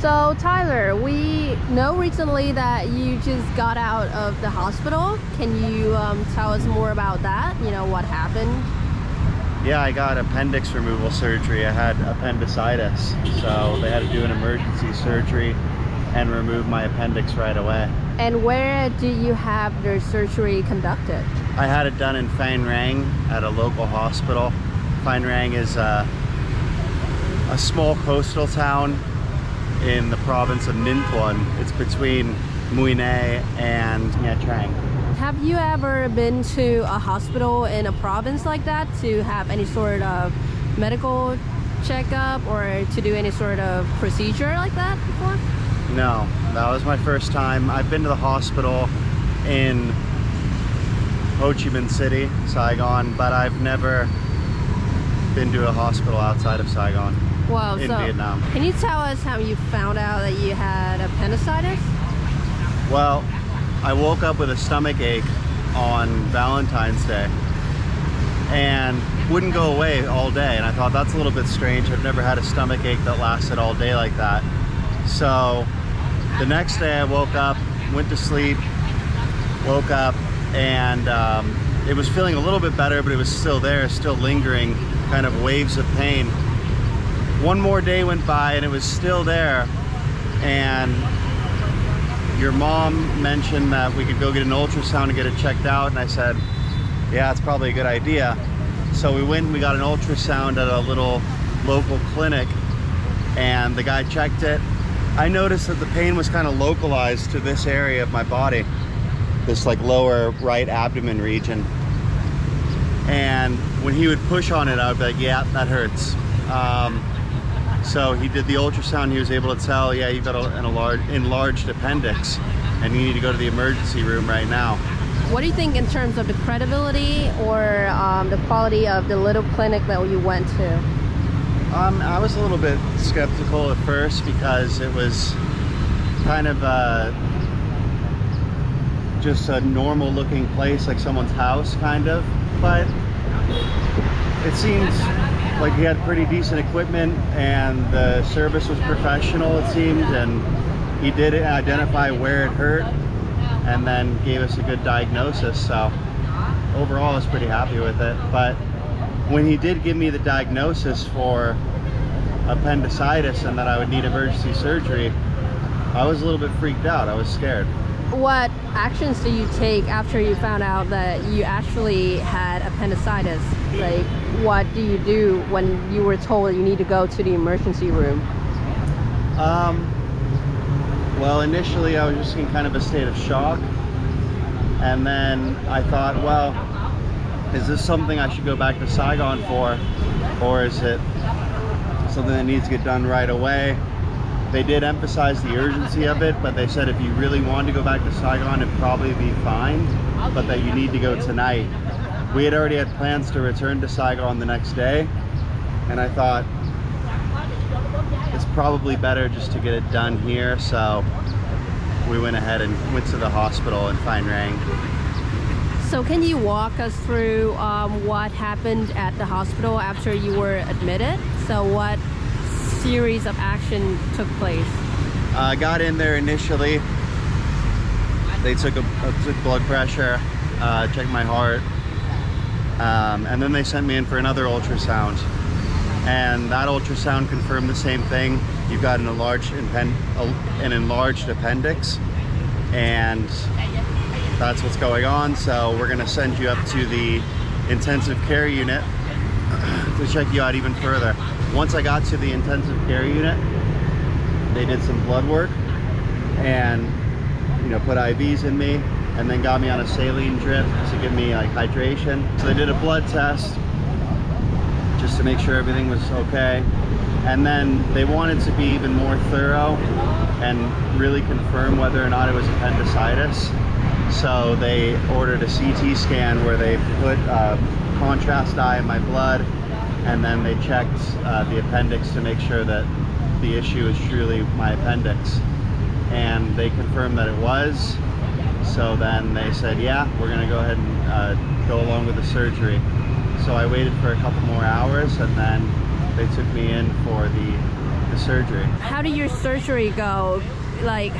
So Tyler, we know recently that you just got out of the hospital. Can you tell us more about that? You know, what happened? Yeah, I got appendix removal surgery. I had appendicitis, so they had to do an emergency surgery and remove my appendix right away. And where do you have the surgery conducted? I had it done in Phan Rang at a local hospital. Phan Rang is a small coastal town in the province of Ninh Thuan. It's between Minh and Trang. Have you ever been to a hospital in a province like that to have any sort of medical checkup or to do any sort of procedure like that before? No, that was my first time. I've been to the hospital in Ho Chi Minh City, Saigon, but I've never been to a hospital outside of Saigon. Wow, in so Vietnam. Can you tell us how you found out that you had appendicitis? Well, I woke up with a stomach ache on Valentine's Day and wouldn't go away all day, and I thought that's a little bit strange. I've never had a stomach ache that lasted all day like that. So the next day I woke up, went to sleep, woke up, and it was feeling a little bit better, but it was still there, still lingering, kind of waves of pain. One more day went by and it was still there, and your mom mentioned that we could go get an ultrasound and get it checked out, and I said, yeah, it's probably a good idea. So we went and we got an ultrasound at a little local clinic, and the guy checked it. I noticed that the pain was kind of localized to this area of my body, this like lower right abdomen region. And when he would push on it, I would be like, yeah, that hurts. So he did the ultrasound. He was able to tell, yeah, you've got an enlarged appendix and you need to go to the emergency room right now. What do you think in terms of the credibility or the quality of the little clinic that you went to? I was a little bit skeptical at first because it was kind of just a normal looking place, like someone's house kind of, but it seems like he had pretty decent equipment and the service was professional, it seemed, and he did identify where it hurt and then gave us a good diagnosis. So overall I was pretty happy with it. But when he did give me the diagnosis for appendicitis and that I would need emergency surgery, I was a little bit freaked out. I was scared. What actions do you take after you found out that you actually had appendicitis? Like, what do you do when you were told you need to go to the emergency room? Well, initially I was just in kind of a state of shock, and then I thought, well, is this something I should go back to Saigon for, or is it something that needs to get done right away? They did emphasize the urgency of it, but they said if you really wanted to go back to Saigon, it'd probably be fine, but that you need to go tonight. We had already had plans to return to Saigon the next day, and I thought it's probably better just to get it done here, so we went ahead and went to the hospital in Phan Rang. So can you walk us through what happened at the hospital after you were admitted? So what series of action took place? I got in there initially. They took blood pressure, checked my heart, and then they sent me in for another ultrasound. And that ultrasound confirmed the same thing. You've got an enlarged appendix, and that's what's going on. So we're gonna send you up to the intensive care unit to check you out even further. Once I got to the intensive care unit, they did some blood work and, you know, put IVs in me, and then got me on a saline drip to give me like hydration. So they did a blood test just to make sure everything was okay. And then they wanted to be even more thorough and really confirm whether or not it was appendicitis. So they ordered a CT scan where they put contrast dye in my blood, and then they checked the appendix to make sure that the issue is truly my appendix. And they confirmed that it was. So then they said, yeah, we're gonna go ahead and go along with the surgery. So I waited for a couple more hours, and then they took me in for the the surgery. How did your surgery go? Like,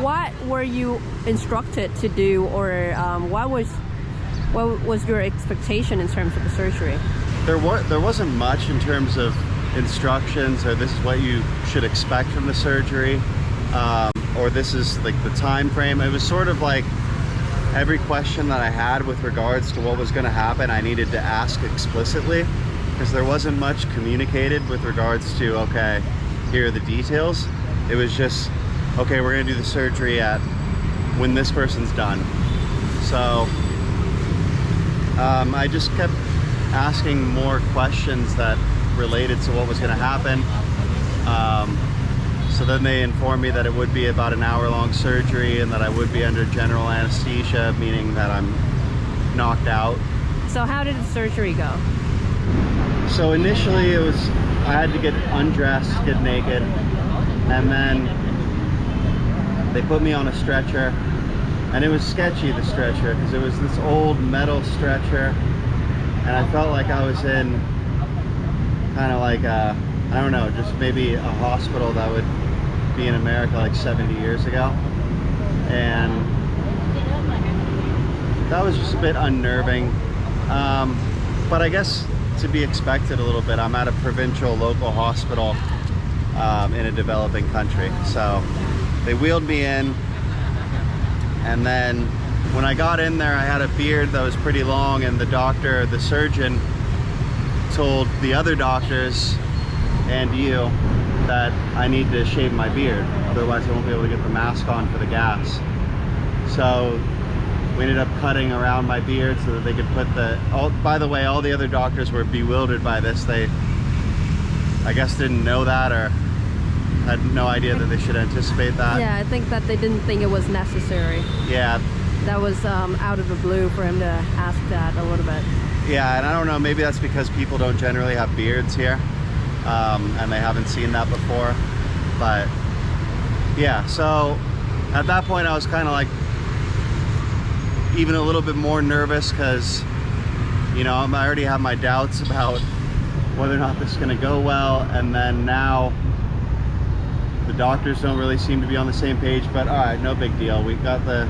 what were you instructed to do, or what was your expectation in terms of the surgery? There wasn't much in terms of instructions, or this is what you should expect from the surgery, or this is like the time frame. It was sort of like every question that I had with regards to what was going to happen, I needed to ask explicitly, because there wasn't much communicated with regards to, okay, here are the details. It was just, okay, we're going to do the surgery at when this person's done. So I just kept asking more questions that related to what was going to happen. So then they informed me that it would be about an hour-long surgery and that I would be under general anesthesia, meaning that I'm knocked out. So how did the surgery go? So initially I had to get undressed, get naked, and then they put me on a stretcher, and it was sketchy, the stretcher, because it was this old metal stretcher, and I felt like I was in kind of like I don't know, just maybe a hospital that would be in America like 70 years ago. And that was just a bit unnerving. But I guess to be expected a little bit. I'm at a provincial local hospital in a developing country. So they wheeled me in, and then when I got in there, I had a beard that was pretty long, and the surgeon told the other doctors and you that I need to shave my beard, otherwise I won't be able to get the mask on for the gas. So we ended up cutting around my beard so that they could put by the way, all the other doctors were bewildered by this. They, I guess, didn't know that, or had no idea that they should anticipate that. Yeah, I think that they didn't think it was necessary. Yeah. That was out of the blue for him to ask that a little bit. Yeah, and I don't know, maybe that's because people don't generally have beards here, and they haven't seen that before. But yeah, so at that point I was kind of like even a little bit more nervous, because, you know, I already have my doubts about whether or not this is going to go well, and then now the doctors don't really seem to be on the same page. But all right, no big deal. We got the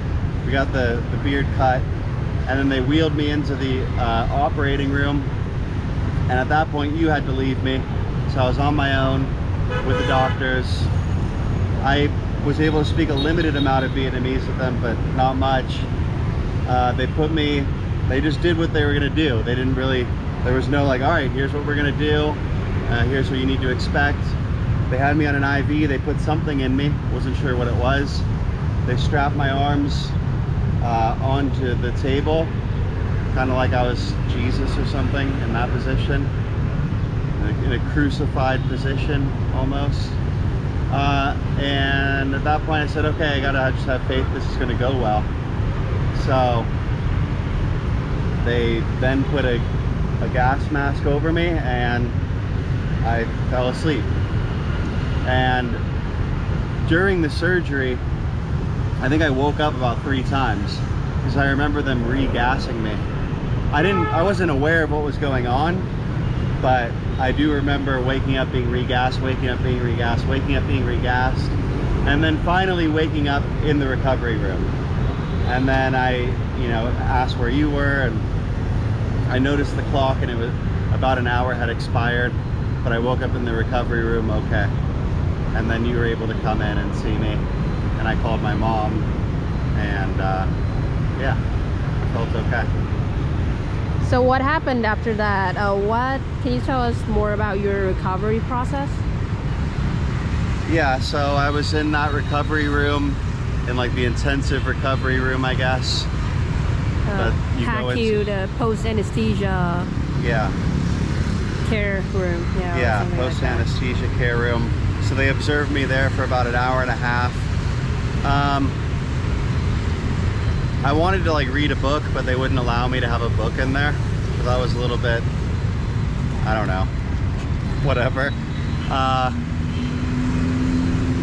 beard cut, and then they wheeled me into the operating room, and at that point you had to leave me, so I was on my own with the doctors. I was able to speak a limited amount of Vietnamese with them, but not much. They just did what they were gonna do. They didn't really, there was no like, all right, here's what we're gonna do, here's what you need to expect. They had me on an IV, they put something in me, wasn't sure what it was. They strapped my arms onto the table, kind of like I was Jesus or something, in that position, in a crucified position almost. And at that point I said, okay, I gotta just have faith this is gonna go well. So they then put a gas mask over me, and I fell asleep. And during the surgery, I think I woke up about 3 times, because I remember them re-gassing me. I wasn't aware of what was going on, but I do remember waking up being regassed, waking up being regassed, waking up being regassed, and then finally waking up in the recovery room. And then I, you know, asked where you were, and I noticed the clock, and it was about an hour had expired, but I woke up in the recovery room okay. And then you were able to come in and see me, and I called my mom, and yeah, I felt okay. So what happened after that? Can you tell us more about your recovery process? Yeah, so I was in that recovery room, in like the intensive recovery room, I guess. PACU, the post-anesthesia care room. Yeah, post-anesthesia care room. So they observed me there for about an hour and a half. I wanted to like read a book, but they wouldn't allow me to have a book in there, because I was a little bit, I don't know, whatever.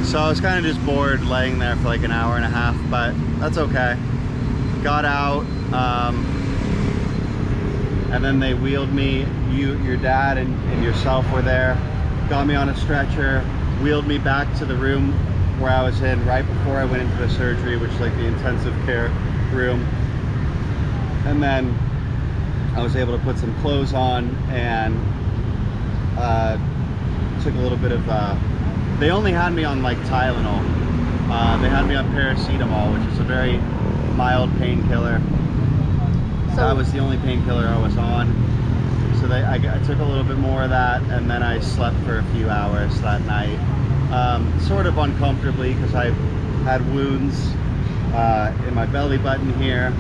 So I was kind of just bored laying there for like an hour and a half, but that's okay. Got out, and then they wheeled me, your dad and yourself were there, got me on a stretcher, wheeled me back to the room where I was in right before I went into the surgery, which is like the intensive care room. And then I was able to put some clothes on and took a little bit of, they only had me on like Tylenol. They had me on paracetamol, which is a very mild painkiller. So that was the only painkiller I was on. So I took a little bit more of that, and then I slept for a few hours that night. Sort of uncomfortably, because I had wounds in my belly button here,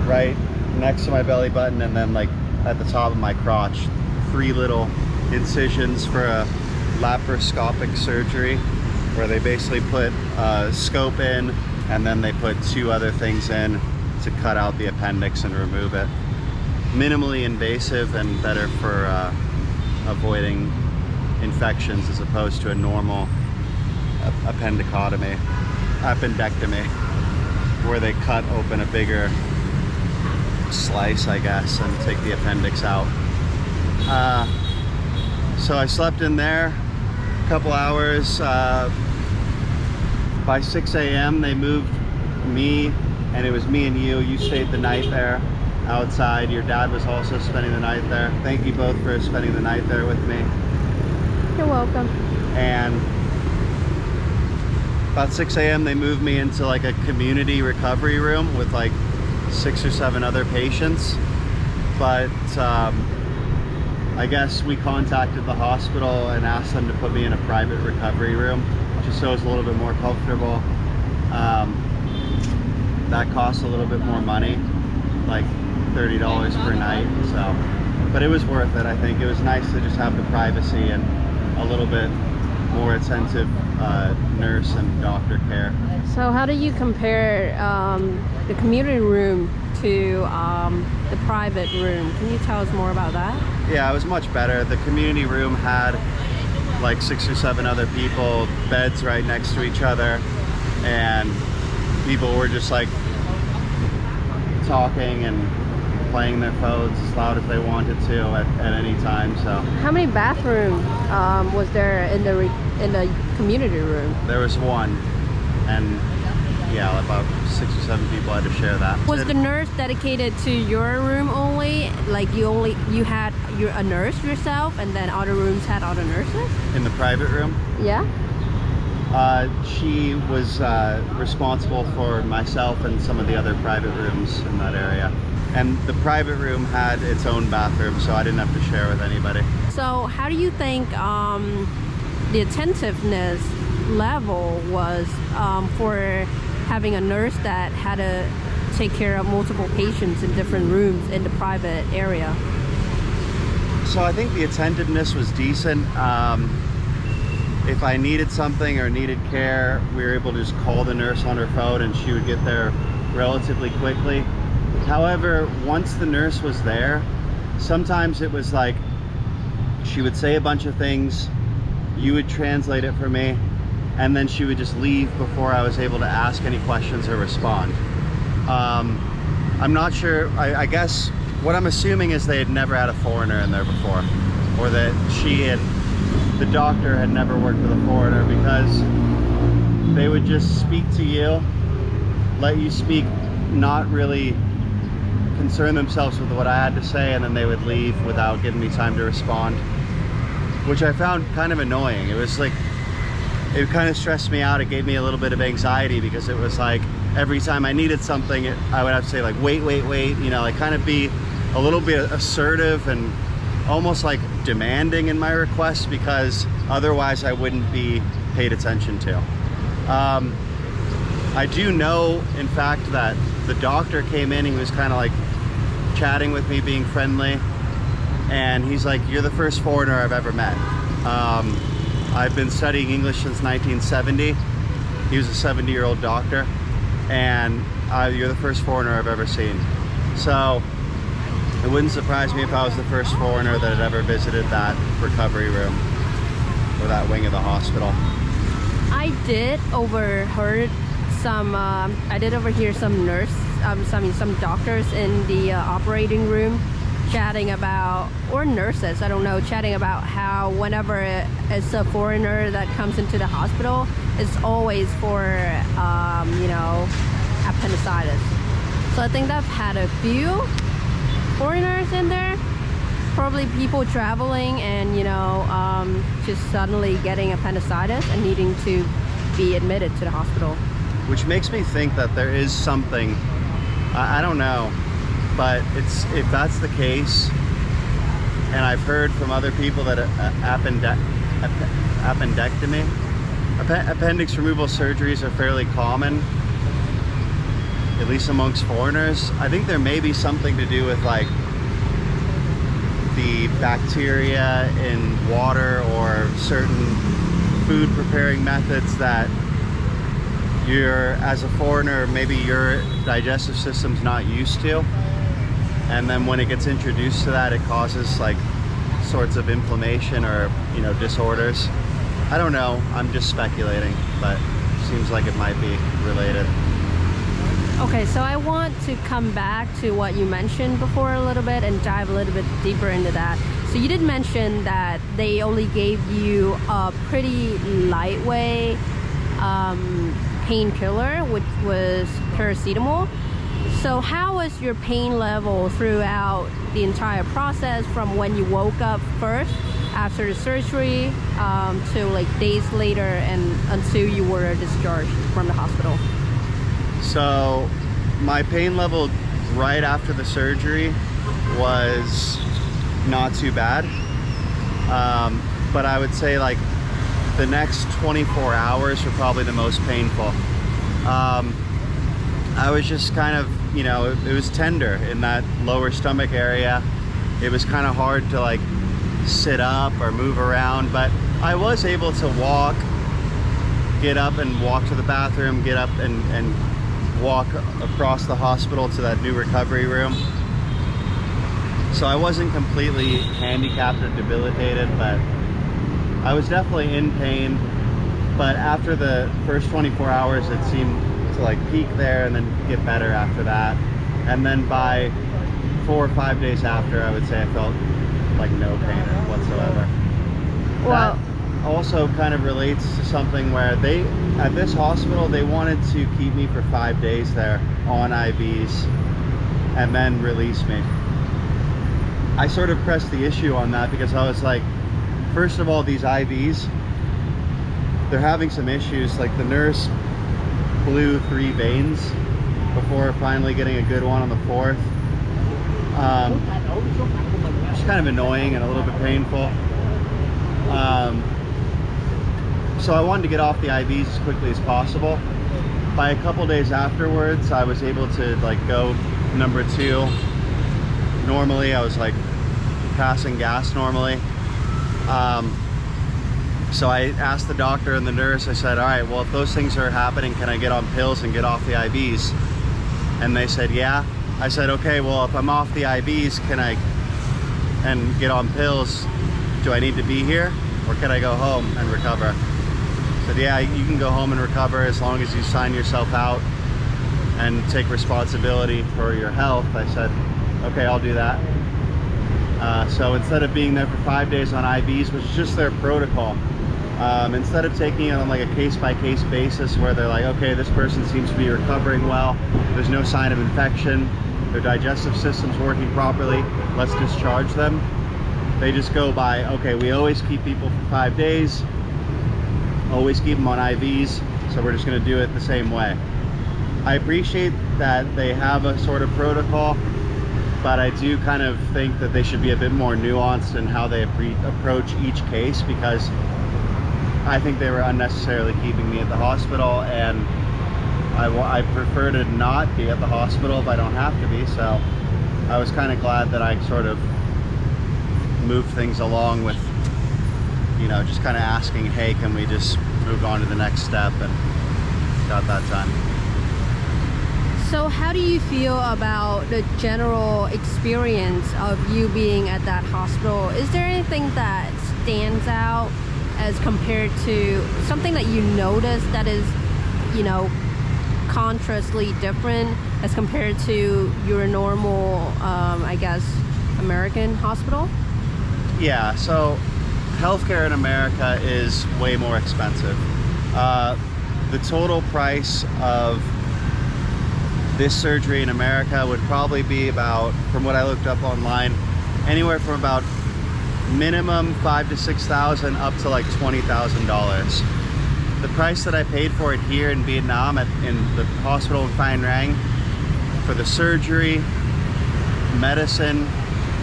right next to my belly button, and then like at the top of my crotch. 3 little incisions for a laparoscopic surgery, where they basically put a scope in and then they put 2 other things in to cut out the appendix and remove it. Minimally invasive and better for avoiding infections as opposed to a normal appendectomy, where they cut open a bigger slice, I guess, and take the appendix out. So I slept in there a couple hours. By 6 a.m. they moved me, and it was me and you. You stayed the night there outside. Your dad was also spending the night there. Thank you both for spending the night there with me. You're welcome. And about 6 a.m. they moved me into like a community recovery room with like 6 or 7 other patients. But I guess we contacted the hospital and asked them to put me in a private recovery room, just so it's a little bit more comfortable. That costs a little bit more money, like $30 per night. So, but it was worth it. I think it was nice to just have the privacy and a little bit more attentive nurse and doctor care. So how do you compare the community room to the private room? Can you tell us more about that? Yeah, it was much better. The community room had like 6 or 7 other people, beds right next to each other, and people were just like talking and playing their phones as loud as they wanted to at any time. So how many bathrooms was there in the community room? There was 1, and yeah, about 6 or 7 people had to share that. Was the nurse dedicated to your room only? Like you had a nurse yourself, and then other rooms had other nurses? In the private room? Yeah. She was responsible for myself and some of the other private rooms in that area. And the private room had its own bathroom, so I didn't have to share with anybody. So how do you think the attentiveness level was for having a nurse that had to take care of multiple patients in different rooms in the private area? So I think the attentiveness was decent. If I needed something or needed care, we were able to just call the nurse on her phone and she would get there relatively quickly. However, once the nurse was there, sometimes it was like she would say a bunch of things, you would translate it for me, and then she would just leave before I was able to ask any questions or respond. I'm not sure. I guess what I'm assuming is they had never had a foreigner in there before, or that the doctor had never worked with a foreigner, because they would just speak to you, let you speak, not really concern themselves with what I had to say, and then they would leave without giving me time to respond, which I found kind of annoying. It was like, it kind of stressed me out. It gave me a little bit of anxiety, because it was like every time I needed something, I would have to say like, wait, you know, like kind of be a little bit assertive and almost like demanding in my requests, because otherwise I wouldn't be paid attention to. I do know, in fact, that the doctor came in, he was kind of like chatting with me, being friendly, and he's like, you're the first foreigner I've ever met. I've been studying English since 1970. He was a 70-year-old doctor, and you're the first foreigner I've ever seen. So it wouldn't surprise me if I was the first foreigner that had ever visited that recovery room or that wing of the hospital. I did overhear some some doctors in the operating room chatting about, or nurses, I don't know, chatting about how whenever it's a foreigner that comes into the hospital, it's always for, you know, appendicitis. So I think I've had a few foreigners in there, probably people traveling and, you know, just suddenly getting appendicitis and needing to be admitted to the hospital. Which makes me think that there is something, I don't know, but if that's the case, and I've heard from other people that appendectomy, appendix removal surgeries are fairly common, at least amongst foreigners. I think there may be something to do with like the bacteria in water or certain food preparing methods that as a foreigner, maybe your digestive system's not used to. And then when it gets introduced to that, it causes like sorts of inflammation or, you know, disorders. I don't know, I'm just speculating, but it seems like it might be related. Okay, so I want to come back to what you mentioned before a little bit and dive a little bit deeper into that. So you did mention that they only gave you a pretty lightweight painkiller, which was paracetamol. So how was your pain level throughout the entire process, from when you woke up first after the surgery to like days later and until you were discharged from the hospital? So my pain level right after the surgery was not too bad, but I would say like the next 24 hours were probably the most painful. I was just kind of, you know, it was tender in that lower stomach area. It was kind of hard to like sit up or move around, but I was able to walk, get up and walk to the bathroom, get up and walk across the hospital to that new recovery room. So I wasn't completely handicapped or debilitated, but I was definitely in pain. But after the first 24 hours, it seemed to like peak there and then get better after that. And then by 4 or 5 days after, I would say I felt like no pain whatsoever. Wow. That also kind of relates to something where at this hospital, they wanted to keep me for 5 days there on IVs and then release me. I sort of pressed the issue on that because I was like, first of all, these IVs, they're having some issues. Like the nurse blew 3 veins before finally getting a good one on the 4th. It's kind of annoying and a little bit painful. So I wanted to get off the IVs as quickly as possible. By a couple days afterwards, I was able to like go number 2. Normally I was like passing gas normally. So I asked the doctor and the nurse, I said, all right, well, if those things are happening, can I get on pills and get off the IVs? And they said, yeah. I said, okay, well, if I'm off the IVs, and get on pills, do I need to be here or can I go home and recover? I said, yeah, you can go home and recover as long as you sign yourself out and take responsibility for your health. I said, okay, I'll do that. So instead of being there for 5 days on IVs, which is just their protocol, instead of taking it on like a case-by-case basis where they're like, okay, this person seems to be recovering well, there's no sign of infection, their digestive system's working properly, let's discharge them. They just go by, okay, we always keep people for 5 days, always keep them on IVs, so we're just going to do it the same way. I appreciate that they have a sort of protocol, but I do kind of think that they should be a bit more nuanced in how they approach each case, because I think they were unnecessarily keeping me at the hospital, and I prefer to not be at the hospital if I don't have to be. So I was kind of glad that I sort of moved things along with, you know, just kind of asking, hey, can we just move on to the next step, and got that time. So how do you feel about the general experience of you being at that hospital? Is there anything that stands out as compared to something that you notice that is, you know, contrastly different as compared to your normal, I guess, American hospital? Yeah, so healthcare in America is way more expensive. The total price of this surgery in America would probably be about, from what I looked up online, anywhere from about minimum $5,000 to $6,000 up to like $20,000. The price that I paid for it here in Vietnam in the hospital in Phan Rang for the surgery, medicine,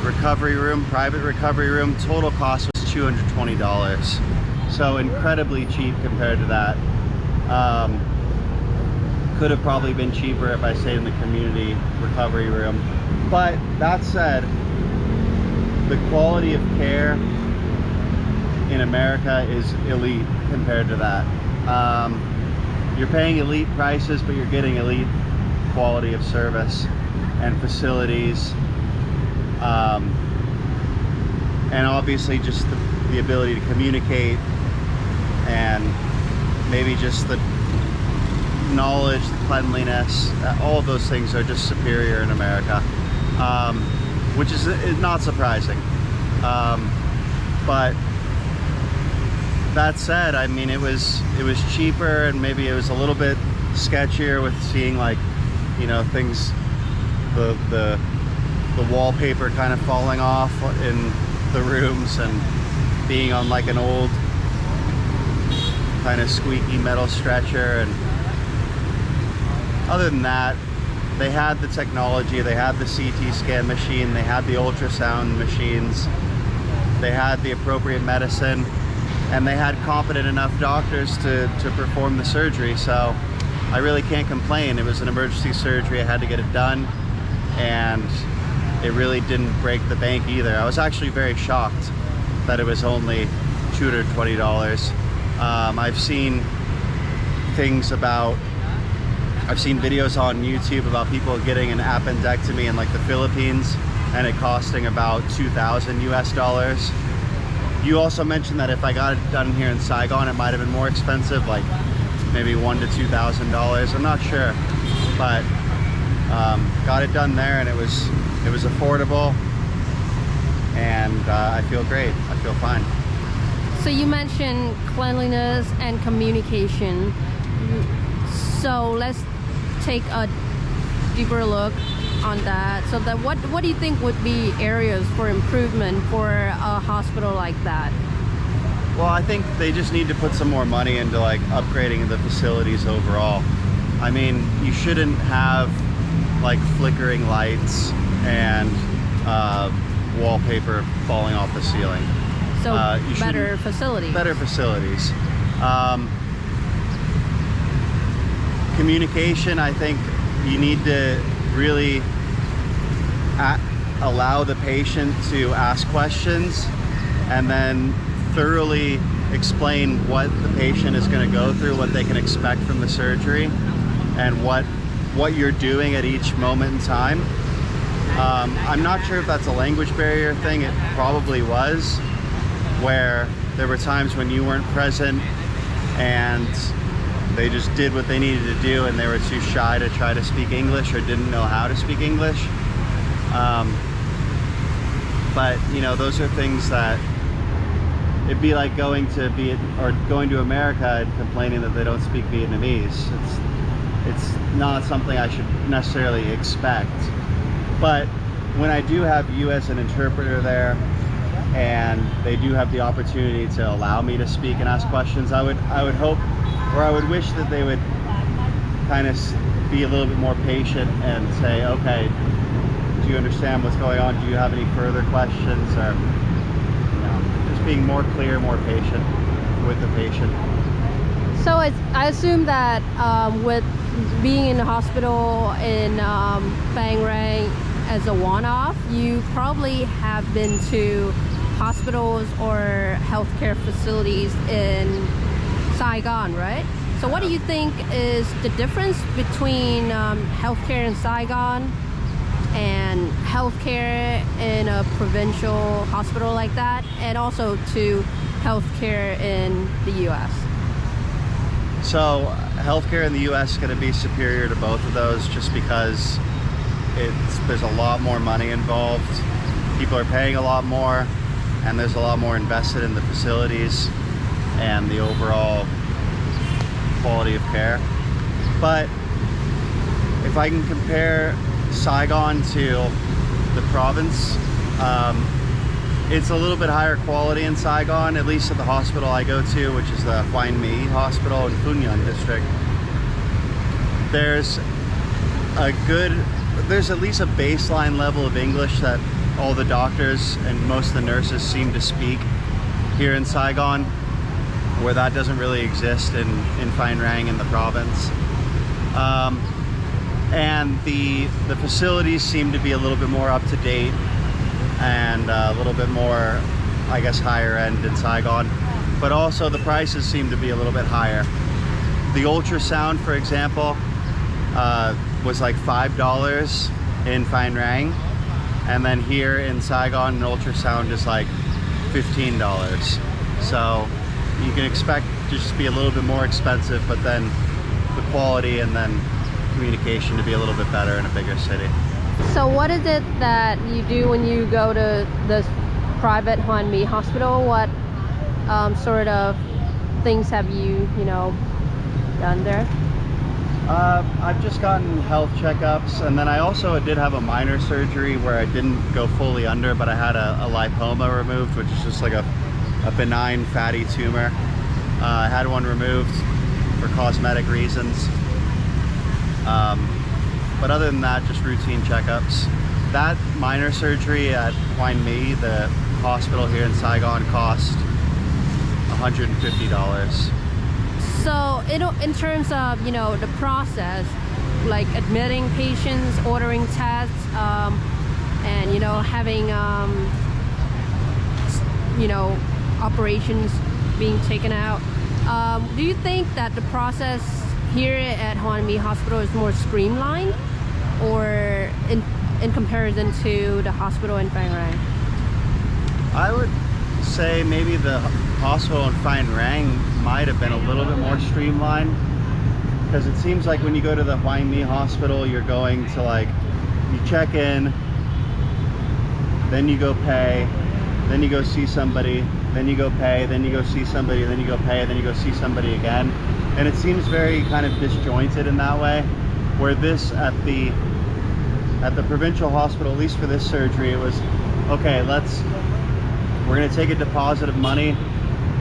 recovery room, private recovery room, total cost was $220. So incredibly cheap compared to that. Could have probably been cheaper if I stayed in the community recovery room. But that said, the quality of care in America is elite compared to that. You're paying elite prices, but you're getting elite quality of service and facilities. And obviously just the ability to communicate, and maybe just the knowledge, the cleanliness, all of those things are just superior in America, which is not surprising. But that said, I mean, it was cheaper, and maybe it was a little bit sketchier with seeing, like, you know, things, the wallpaper kind of falling off in the rooms, and being on like an old kind of squeaky metal stretcher. And other than that, they had the technology, they had the CT scan machine, they had the ultrasound machines, they had the appropriate medicine, and they had competent enough doctors to perform the surgery. So I really can't complain. It was an emergency surgery, I had to get it done, and it really didn't break the bank either. I was actually very shocked that it was only $220. I've seen things about, I've seen videos on YouTube about people getting an appendectomy in like the Philippines and it costing about $2,000 US. You also mentioned that if I got it done here in Saigon, it might have been more expensive, like maybe $1,000 to $2,000. I'm not sure, but got it done there, and it was affordable, and I feel great. I feel fine. So you mentioned cleanliness and communication. So let's take a deeper look on that. So that what do you think would be areas for improvement for a hospital like that? Well, I think they just need to put some more money into like upgrading the facilities overall. I mean, you shouldn't have like flickering lights and wallpaper falling off the ceiling. So better facilities. Better facilities. Communication, I think you need to really allow the patient to ask questions and then thoroughly explain what the patient is going to go through, what they can expect from the surgery, and what you're doing at each moment in time. I'm not sure if that's a language barrier thing. It probably was, where there were times when you weren't present and they just did what they needed to do, and they were too shy to try to speak English or didn't know how to speak English. But you know, those are things that it'd be like going to America and complaining that they don't speak Vietnamese. It's not something I should necessarily expect. But when I do have you as an interpreter there, and they do have the opportunity to allow me to speak and ask questions, I would hope, or I would wish that they would kind of be a little bit more patient and say, okay, do you understand what's going on? Do you have any further questions? Or, you know, just being more clear, more patient with the patient. So I assume that with being in the hospital in Phan Rang as a one-off, you probably have been to hospitals or healthcare facilities in Saigon, right? So what do you think is the difference between healthcare in Saigon and healthcare in a provincial hospital like that, and also to healthcare in the US? So healthcare in the US is going to be superior to both of those, just because there's a lot more money involved people are paying a lot more, and there's a lot more invested in the facilities and the overall quality of care. But if I can compare Saigon to the province, it's a little bit higher quality in Saigon, at least at the hospital I go to, which is the Hoa My Hospital in Phan Rang district. There's at least a baseline level of English that all the doctors and most of the nurses seem to speak here in Saigon, where that doesn't really exist in Phan Rang in the province. And the facilities seem to be a little bit more up to date and a little bit more, I guess, higher end in Saigon, but also the prices seem to be a little bit higher. The ultrasound, for example, was like $5 in Phan Rang, and then here in Saigon an ultrasound is like $15. So you can expect to just be a little bit more expensive, but then the quality and then communication to be a little bit better in a bigger city. So what is it that you do when you go to this private Hoa My hospital? What sort of things have you done there? I've just gotten health checkups, and then I also did have a minor surgery where I didn't go fully under, but I had a lipoma removed, which is just like a benign fatty tumor. I had one removed for cosmetic reasons. But other than that, just routine checkups. That minor surgery at Hoa My, the hospital here in Saigon, cost $150. So in terms of the process, like admitting patients, ordering tests, and having operations being taken out, do you think that the process here at Hoa My Hospital is more streamlined, or in comparison to the hospital in Phan Rang? I would say maybe the hospital in Phan Rang might have been a little bit more streamlined, because it seems like when you go to the Hoa My hospital, you're going to, like, you check in, then you go pay, then you go see somebody, then you go pay, then you go see somebody, then you go pay, then you go see somebody again. And it seems very kind of disjointed in that way, where this at the provincial hospital, at least for this surgery, it was, okay, we're gonna take a deposit of money,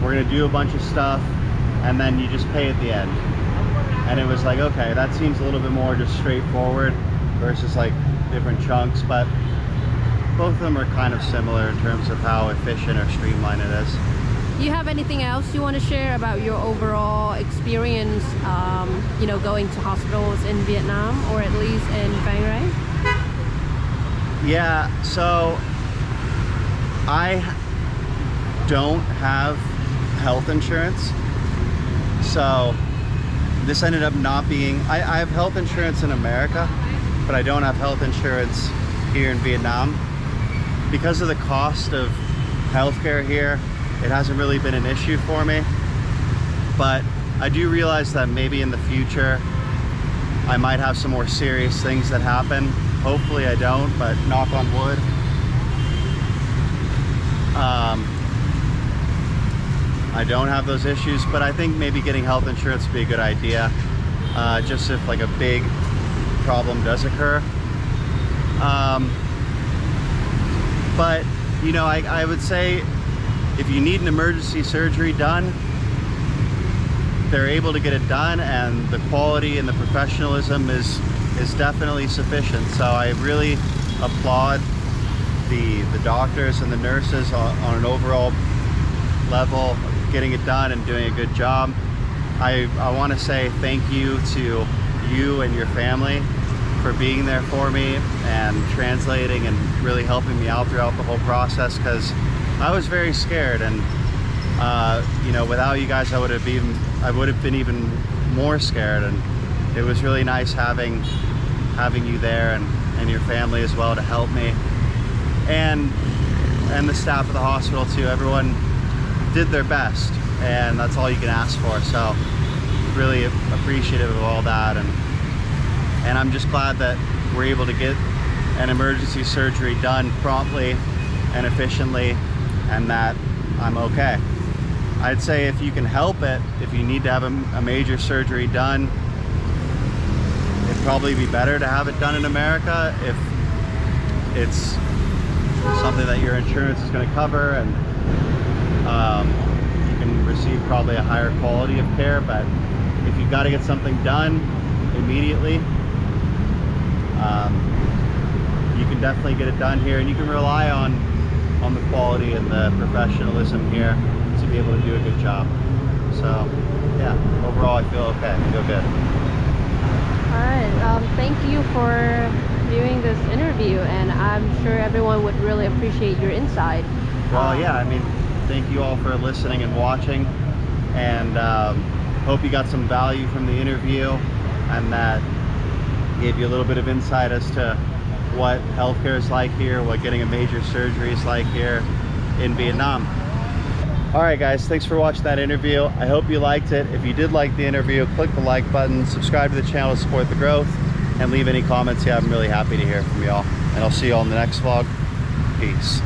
we're gonna do a bunch of stuff, and then you just pay at the end. And it was like, okay, that seems a little bit more just straightforward versus like different chunks, but both of them are kind of similar in terms of how efficient or streamlined it is. Do you have anything else you want to share about your overall experience, going to hospitals in Vietnam, or at least in Phan Rang? Yeah, so I don't have health insurance, so this ended up not being, I have health insurance in America, but I don't have health insurance here in Vietnam. Because of the cost of healthcare here, it hasn't really been an issue for me, but I do realize that maybe in the future I might have some more serious things that happen. Hopefully I don't, but knock on wood. I don't have those issues, but I think maybe getting health insurance would be a good idea, just if like a big problem does occur. But I would say if you need an emergency surgery done, they're able to get it done, and the quality and the professionalism is definitely sufficient. So I really applaud the doctors and the nurses on an overall level, getting it done and doing a good job. I want to say thank you to you and your family for being there for me and translating and really helping me out throughout the whole process, because I was very scared, and without you guys I would have been even more scared. And it was really nice having you there and your family as well to help me, and the staff of the hospital too. Everyone did their best, and that's all you can ask for. So really appreciative of all that, and I'm just glad that we're able to get an emergency surgery done promptly and efficiently, and that I'm okay. I'd say if you can help it, if you need to have a major surgery done, it'd probably be better to have it done in America if it's something that your insurance is going to cover, and you can receive probably a higher quality of care. But if you've got to get something done immediately, you can definitely get it done here, and you can rely on the quality and the professionalism here to be able to do a good job. So yeah, overall I feel okay, I feel good. All right, thank you for doing this interview, and I'm sure everyone would really appreciate your insight. Well, yeah, I mean, thank you all for listening and watching, and hope you got some value from the interview, and that gave you a little bit of insight as to what healthcare is like here, what getting a major surgery is like here in Vietnam. All right, guys, thanks for watching that interview. I hope you liked it. If you did like the interview, click the like button, subscribe to the channel to support the growth, and leave any comments you have. I'm really happy to hear from y'all. And I'll see you all in the next vlog. Peace.